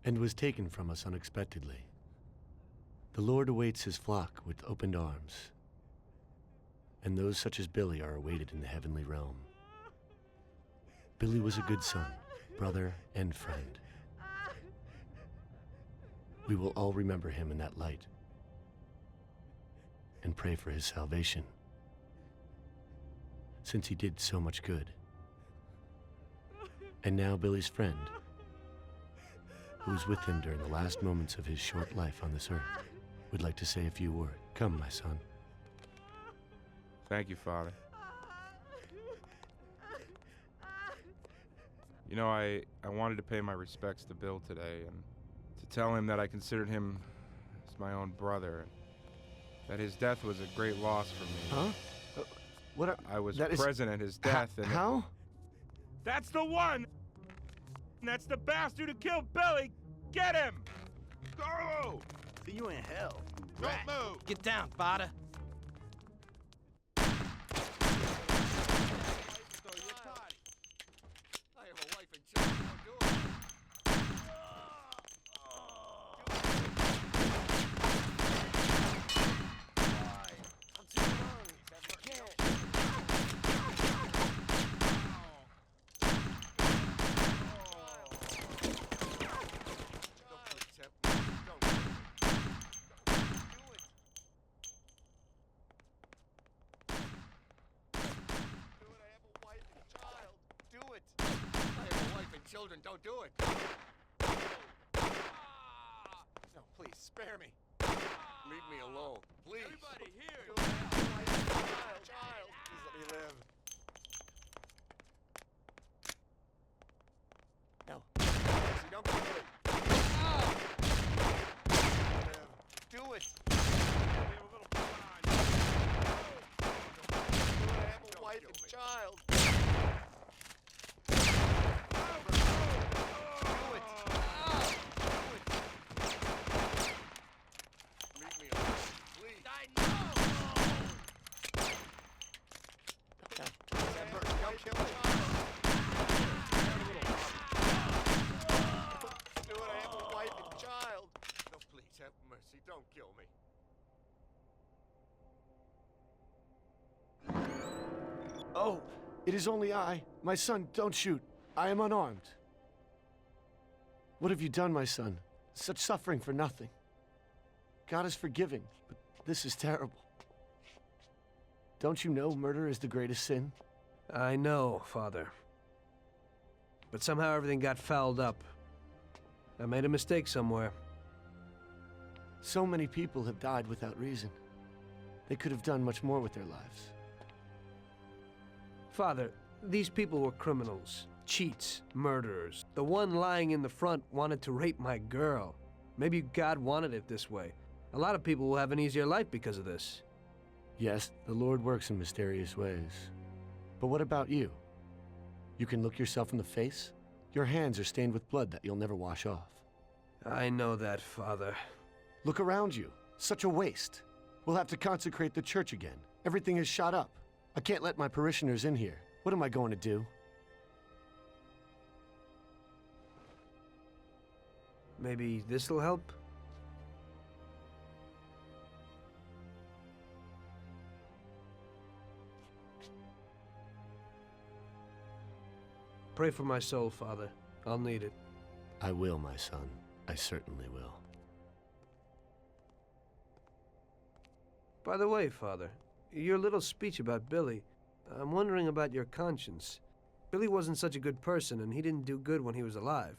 and was taken from us unexpectedly. The Lord awaits his flock with opened arms, and those such as Billy are awaited in the heavenly realm. Billy was a good son, brother, and friend. We will all remember him in that light and pray for his salvation, since he did so much good. And now Billy's friend, who was with him during the last moments of his short life on this earth, would like to say a few words. Come, my son. Thank you, Father. You know, I wanted to pay my respects to Bill today and to tell him that I considered him as my own brother, and that his death was a great loss for me. Huh? I was present at his death, and... How? That's the one! That's the bastard who killed Billy! Get him! Carlo! See you in hell. Don't move! Get down, Bada. Children, don't do it. No, please, spare me. Leave me alone, please. Everybody here. Child, please let me live. No. Mercy, don't kill me. Do it. We have a little fun. I have a wife and child. Have mercy, don't kill me. Oh, it is only I. My son, don't shoot. I am unarmed. What have you done, my son? Such suffering for nothing. God is forgiving, but this is terrible. Don't you know murder is the greatest sin? I know, Father. But somehow everything got fouled up. I made a mistake somewhere. So many people have died without reason. They could have done much more with their lives. Father, these people were criminals, cheats, murderers. The one lying in the front wanted to rape my girl. Maybe God wanted it this way. A lot of people will have an easier life because of this. Yes, the Lord works in mysterious ways. But what about you? You can look yourself in the face? Your hands are stained with blood that you'll never wash off. I know that, Father. Look around you. Such a waste. We'll have to consecrate the church again. Everything is shot up. I can't let my parishioners in here. What am I going to do? Maybe this'll help? Pray for my soul, Father. I'll need it. I will, my son. I certainly will. By the way, Father, your little speech about Billy, I'm wondering about your conscience. Billy wasn't such a good person, and he didn't do good when he was alive.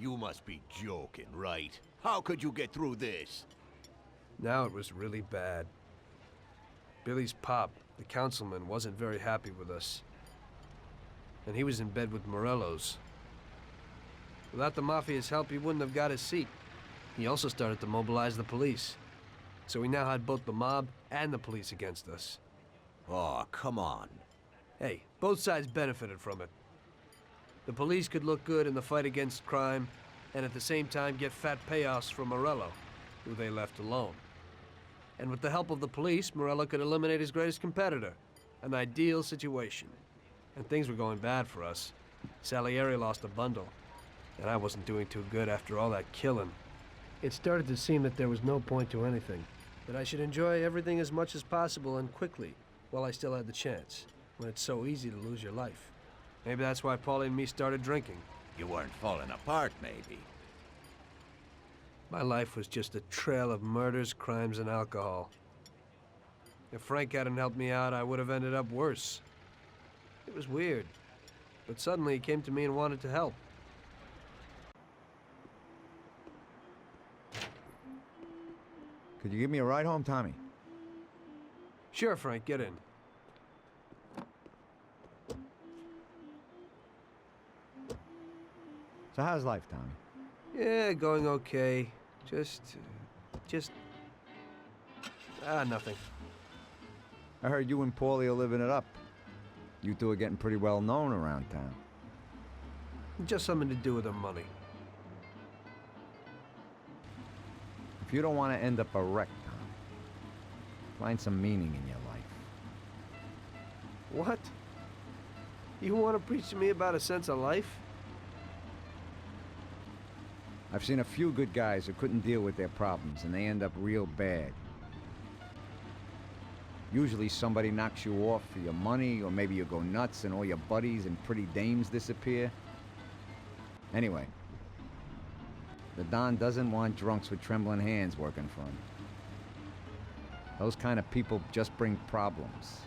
You must be joking, right? How could you get through this? Now it was really bad. Billy's pop, the councilman, wasn't very happy with us. And he was in bed with Morello's. Without the Mafia's help, he wouldn't have got his seat. He also started to mobilize the police. So we now had both the mob and the police against us. Oh, come on. Hey, both sides benefited from it. The police could look good in the fight against crime, and at the same time get fat payoffs from Morello, who they left alone. And with the help of the police, Morello could eliminate his greatest competitor. An ideal situation. And things were going bad for us. Salieri lost a bundle, and I wasn't doing too good after all that killing. It started to seem that there was no point to anything, that I should enjoy everything as much as possible and quickly, while I still had the chance, when it's so easy to lose your life. Maybe that's why Paulie and me started drinking. You weren't falling apart, maybe. My life was just a trail of murders, crimes, and alcohol. If Frank hadn't helped me out, I would have ended up worse. It was weird, but suddenly he came to me and wanted to help. Could you give me a ride home, Tommy? Sure, Frank, get in. So how's life, Tommy? Yeah, going okay. Nothing. I heard you and Paulie are living it up. You two are getting pretty well known around town. Just something to do with the money. If you don't want to end up a wreck, Tom, find some meaning in your life. What? You want to preach to me about a sense of life? I've seen a few good guys who couldn't deal with their problems, and they end up real bad. Usually somebody knocks you off for your money, or maybe you go nuts and all your buddies and pretty dames disappear. Anyway, the Don doesn't want drunks with trembling hands working for him. Those kind of people just bring problems.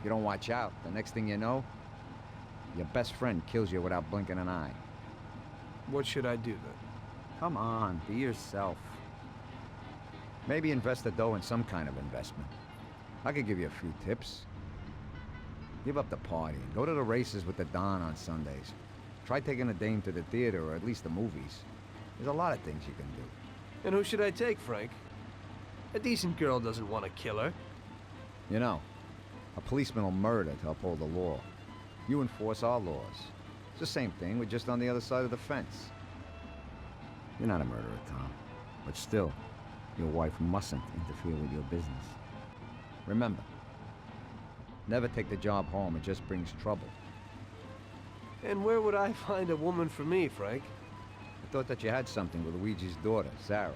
You don't watch out, the next thing you know, your best friend kills you without blinking an eye. What should I do then? Come on, be yourself. Maybe invest the dough in some kind of investment. I could give you a few tips. Give up the party and go to the races with the Don on Sundays. Try taking a dame to the theater or at least the movies. There's a lot of things you can do. And who should I take, Frank? A decent girl doesn't want to kill her. You know, a policeman will murder to uphold the law. You enforce our laws. It's the same thing, we're just on the other side of the fence. You're not a murderer, Tom. But still, your wife mustn't interfere with your business. Remember, never take the job home, it just brings trouble. And where would I find a woman for me, Frank? I thought that you had something with Luigi's daughter, Sarah.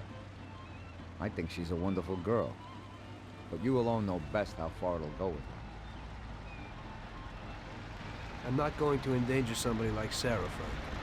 I think she's a wonderful girl. But you alone know best how far it'll go with her. I'm not going to endanger somebody like Sarah, Frank.